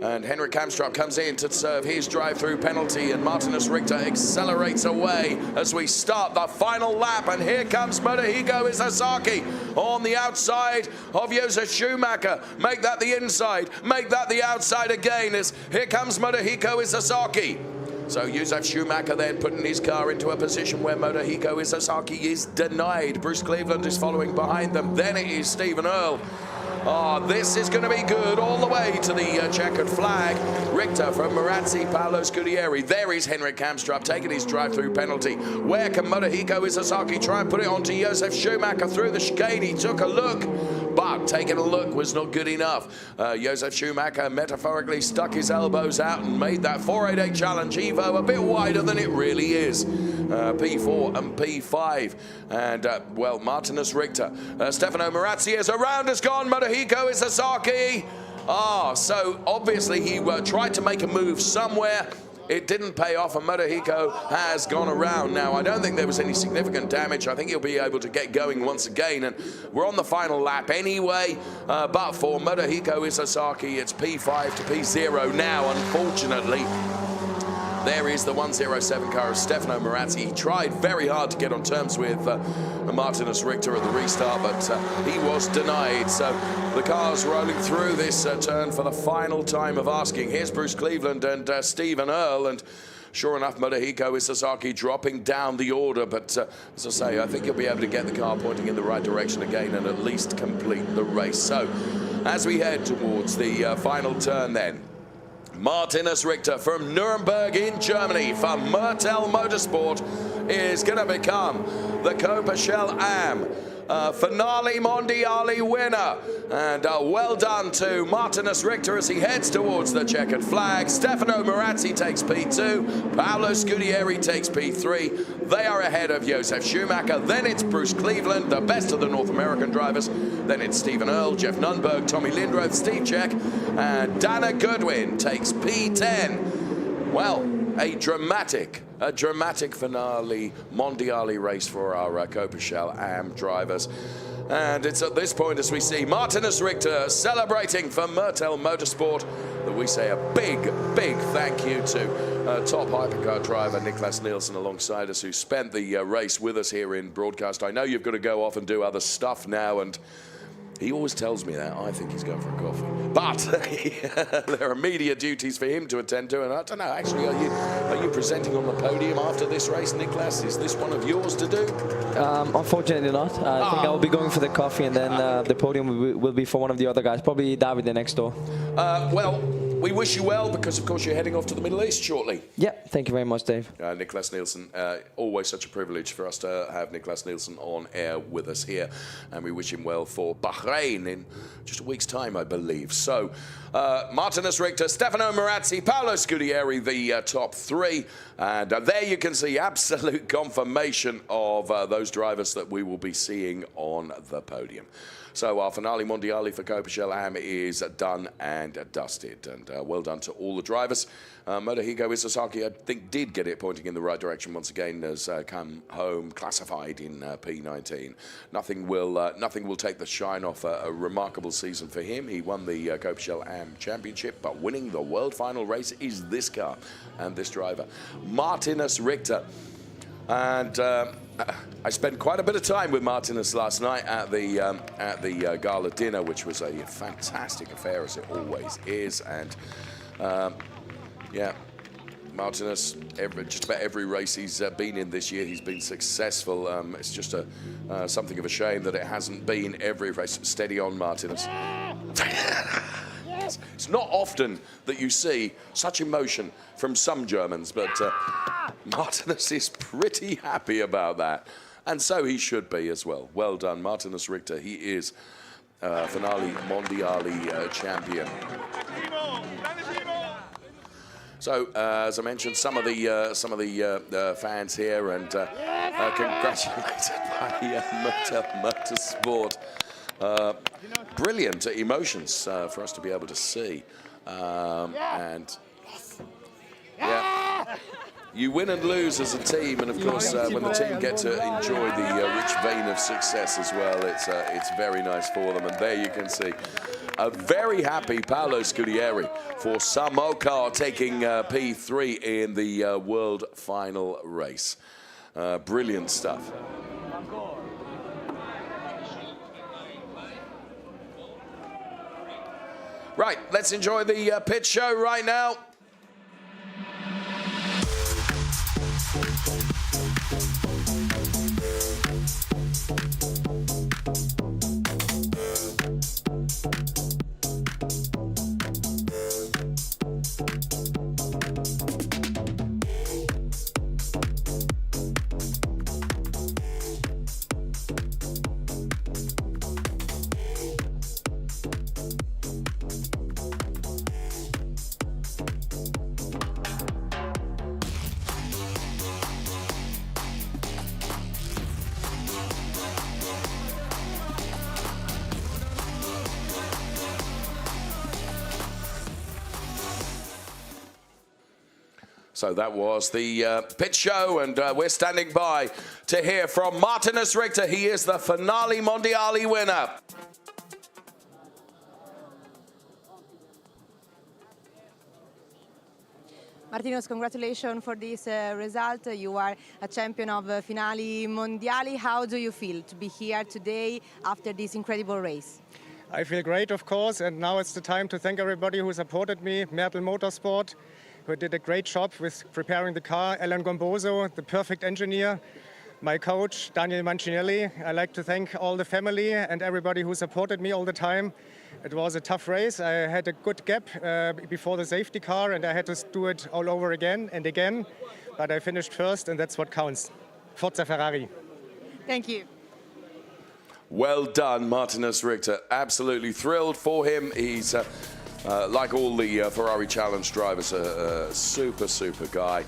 And Henrik Kamstrup comes in to serve his drive-through penalty, and Martinus Richter accelerates away as we start the final lap. And here comes Motohiko Isazaki on the outside of Josef Schumacher. Make that the inside, make that the outside again, as here comes Motohiko Isazaki. So Josef Schumacher then putting his car into a position where Motohiko Isazaki is denied. Bruce Cleveland is following behind them. Then it is Stephen Earle. Oh, this is going to be good all the way to the checkered flag. Richter from Marazzi, Paolo Scudieri. There is Henrik Kamstrup taking his drive-through penalty. Where can Motohiko Isazaki try and put it onto Josef Schumacher through the chicane? He took a look, but taking a look was not good enough. Josef Schumacher metaphorically stuck his elbows out and made that 488 Challenge Evo a bit wider than it really is. P4 and P5. And, well, Martinus Richter. Stefano Marazzi, as a round has gone. Motohiko Isazaki. So obviously he tried to make a move somewhere. It didn't pay off, and Motohiko has gone around. Now, I don't think there was any significant damage. I think he'll be able to get going once again, and we're on the final lap anyway. But for Motohiko Isazaki, it's P5 to P0 now, unfortunately. There is the 107 car of Stefano Marazzi. He tried very hard to get on terms with Martinus Richter at the restart, but he was denied. So the car's rolling through this turn for the final time of asking. Here's Bruce Cleveland and Stephen Earle, and sure enough, Motohiko Isazaki dropping down the order. But as I say, I think he'll be able to get the car pointing in the right direction again and at least complete the race. So as we head towards the final turn then, Martinus Richter from Nuremberg in Germany for Mertel Motorsport is going to become the Coppa Shell Am Finale Mondiale winner. And well done to Martinus Richter as he heads towards the checkered flag. Stefano Marazzi takes P2. Paolo Scudieri takes P3. They are ahead of Josef Schumacher. Then it's Bruce Cleveland, the best of the North American drivers. Then it's Stephen Earle, Jeff Nunberg, Tommy Lindroth, Steve Check, and Dana Goodwin takes P10. Well, a dramatic finale Mondiale race for our Coppa Shell Am drivers. And it's at this point, as we see Martinus Richter celebrating for Mertel Motorsport, that we say a big thank you to. top hypercar driver Niklas Nielsen alongside us, who spent the race with us here in broadcast. I know you've got to go off and do other stuff now, and he always tells me that. I think he's going for a coffee. But there are media duties for him to attend to, and I don't know, actually, are you presenting on the podium after this race, Niklas? Is this one of yours to do? Unfortunately not. I think I will be going for the coffee, and then the podium will be for one of the other guys, probably David next door. Well, we wish you well, because of course you're heading off to the Middle East shortly. Yeah, thank you very much, Dave. Niklas Nielsen, always such a privilege for us to have Niklas Nielsen on air with us here, and we wish him well for Bahrain in just a week's time, I believe. So, Martinez Richter, Stefano Marazzi, Paolo Scudieri, the top three, and there you can see absolute confirmation of those drivers that we will be seeing on the podium. So our finale mondiale for Coppa Am is done and dusted, and well done to all the drivers. Motohiko Isozaki, I think, did get it pointing in the right direction once again, has come home classified in P19. Nothing will take the shine off a remarkable season for him. He won the Coppa Am Championship, but winning the world final race is this car and this driver, Martinez Richter. And I spent quite a bit of time with Martinez last night at the gala dinner, which was a fantastic affair, as it always is. And yeah, Martinez, just about every race he's been in this year, he's been successful. It's just something of a shame that it hasn't been every race. Steady on, Martinez. It's not often that you see such emotion from some Germans, but Martinez is pretty happy about that. And so he should be as well. Well done, Martinez Richter. He is finale mondiale champion. So, as I mentioned, some of the fans here, and congratulated by Motorsport. Brilliant emotions for us to be able to see. And yeah, you win and lose as a team, and of course when the team get to enjoy the rich vein of success as well, it's very nice for them. And there you can see a very happy Paolo Scudieri for Samocar taking P3 in the world final race. Brilliant stuff. Right, let's enjoy the pit show right now. So that was the pit show, and we're standing by to hear from Martinez Richter. He is the finale mondiale winner. Martinez, congratulations for this result. You are a champion of Finale Mondiali. How do you feel to be here today after this incredible race? I feel great, of course, and now it's the time to thank everybody who supported me, Mertel Motorsport, who did a great job with preparing the car, Alan Gomboso, the perfect engineer, my coach, Daniel Mancinelli. I'd like to thank all the family and everybody who supported me all the time. It was a tough race. I had a good gap before the safety car, and I had to do it all over again and again. But I finished first, and that's what counts. Forza Ferrari. Thank you. Well done, Martinez Richter. Absolutely thrilled for him. He's, like all the Ferrari Challenge drivers, a super guy.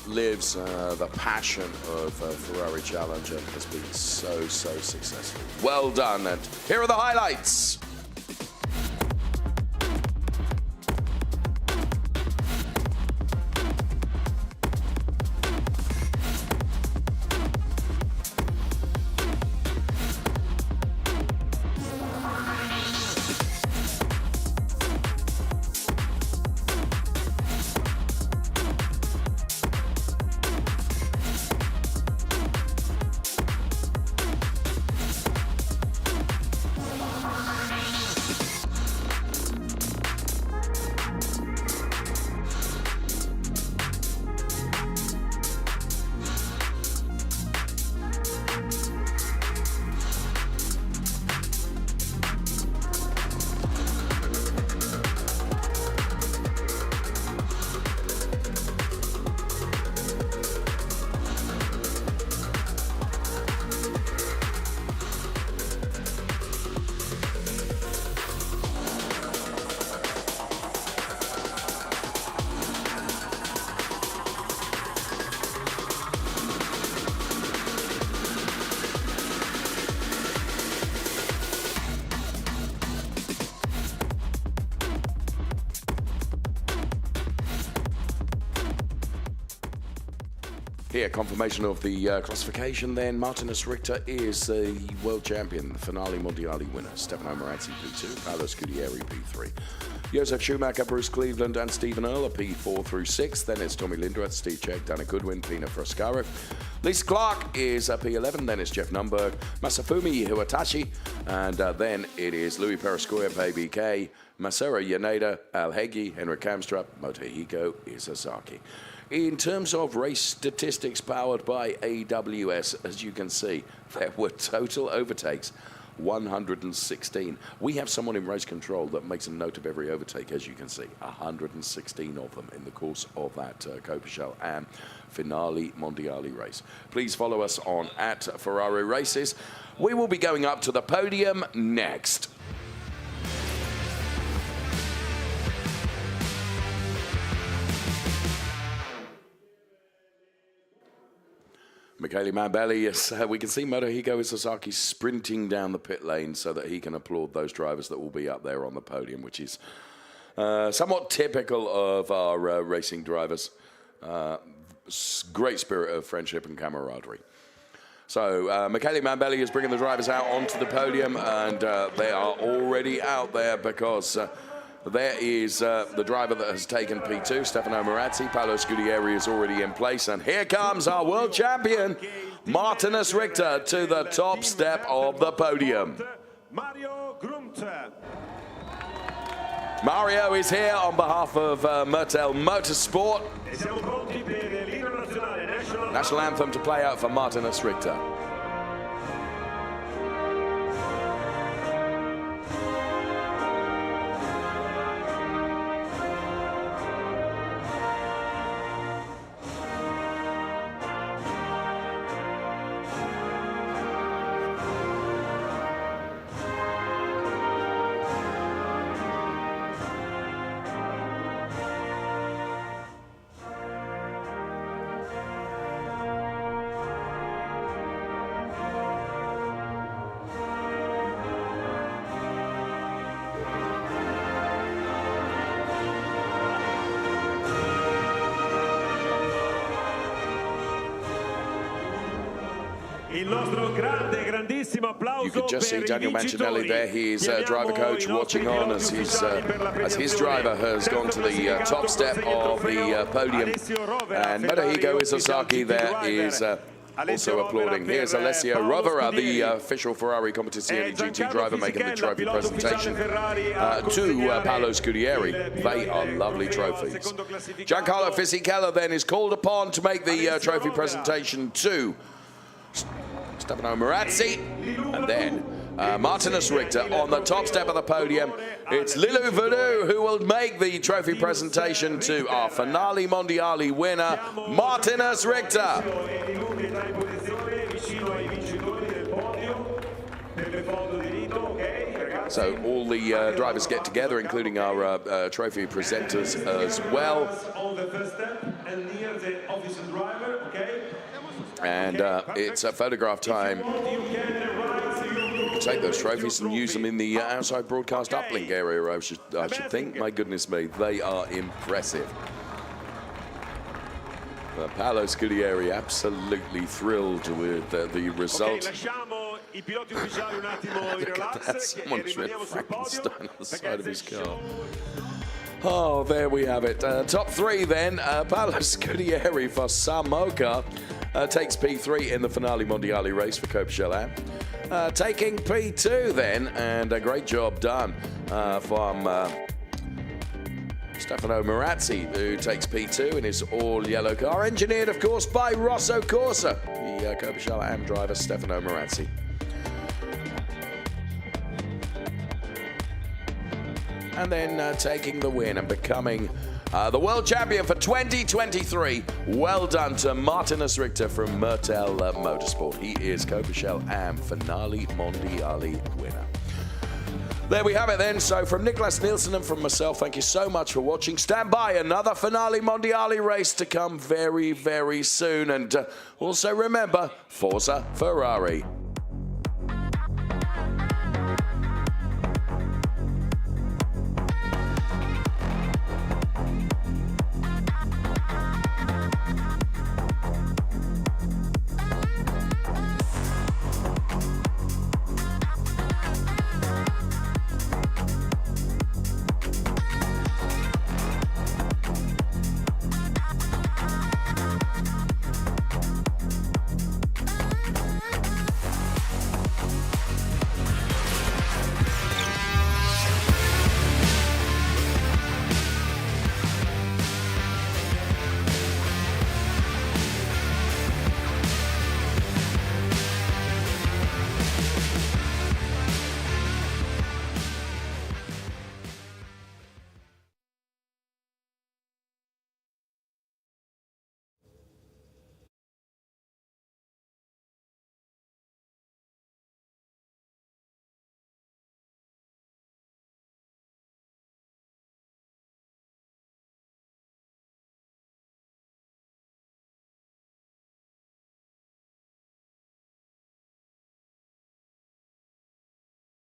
Lives the passion of Ferrari Challenge and has been so successful. Well done, and here are the highlights. Here, confirmation of the classification then. Martinez Richter is the world champion, the Finale Mondiale winner. Stefano Marazzi P2, Paolo Scudieri P3. Josef Schumacher, Bruce Cleveland and Stephen Earle are P4 through 6. Then it's Tommy Lindroth, Steve Check, Dana Goodwin, Pina Frascaro. Lisa Clark is P11. Then it's Jeff Numberg, Masafumi Hiwatashi. And then it is Louis Perescoia, ABK, Masaru Yaneda, Al Hegi, Henrik Kamstrup, Motohiko Isazaki. In terms of race statistics powered by AWS, as you can see, there were total overtakes 116. We have someone in race control that makes a note of every overtake, as you can see, 116 of them in the course of that Coppa and Finale Mondiale race. Please follow us on @Ferrari Races. We will be going up to the podium next. Michele Mambelli, yes, we can see Motohiko Isazaki sprinting down the pit lane so that he can applaud those drivers that will be up there on the podium, which is somewhat typical of our racing drivers. Great spirit of friendship and camaraderie. So Michele Mambelli is bringing the drivers out onto the podium, and they are already out there because there is the driver that has taken P2, Stefano Marazzi. Paolo Scudieri is already in place. And here comes our world champion, Martinez Richter, to the top step of the podium. Mario is here on behalf of Mertel Motorsport. National anthem to play out for Martinez Richter. You could just see Daniel Mancinelli there. He's driver coach watching on as his driver has gone to the top step of the podium. And Motohiko Isazaki there is also applauding. Here's Alessio Rovera, the official Ferrari Competizione GT driver, making the trophy presentation to Paolo Scudieri. They are lovely trophies. Giancarlo Fisichella then is called upon to make the trophy presentation to Stefano Marazzi, and then Martinez Richter on the top step of the podium. It's Lilou Voodoo who will make the trophy presentation to our Finale Mondiale winner, Martinez Richter. So all the drivers get together, including our trophy presenters as well. And it's a photograph time. Take those trophies and use them in the outside broadcast uplink area, I should think. My goodness me, they are impressive. Paolo Scudieri absolutely thrilled with the result. Look at that, someone tripped Frankenstein on the side of his car. Oh, there we have it. Top three then. Paolo Scudieri for Samoka takes P3 in the Finale Mondiale race for Coppa. Taking P2 then, and a great job done from Stefano Marazzi, who takes P2 in his all-yellow car, engineered, of course, by Rosso Corsa, the Coppa driver Stefano Marazzi. And then taking the win and becoming the world champion for 2023. Well done to Martinez Richter from Mertel Motorsport. He is Coppa and Finale Mondiale winner. There we have it then. So from Nicholas Nielsen and from myself, thank you so much for watching. Stand by, another Finale Mondiale race to come very, very soon. And also remember, Forza Ferrari.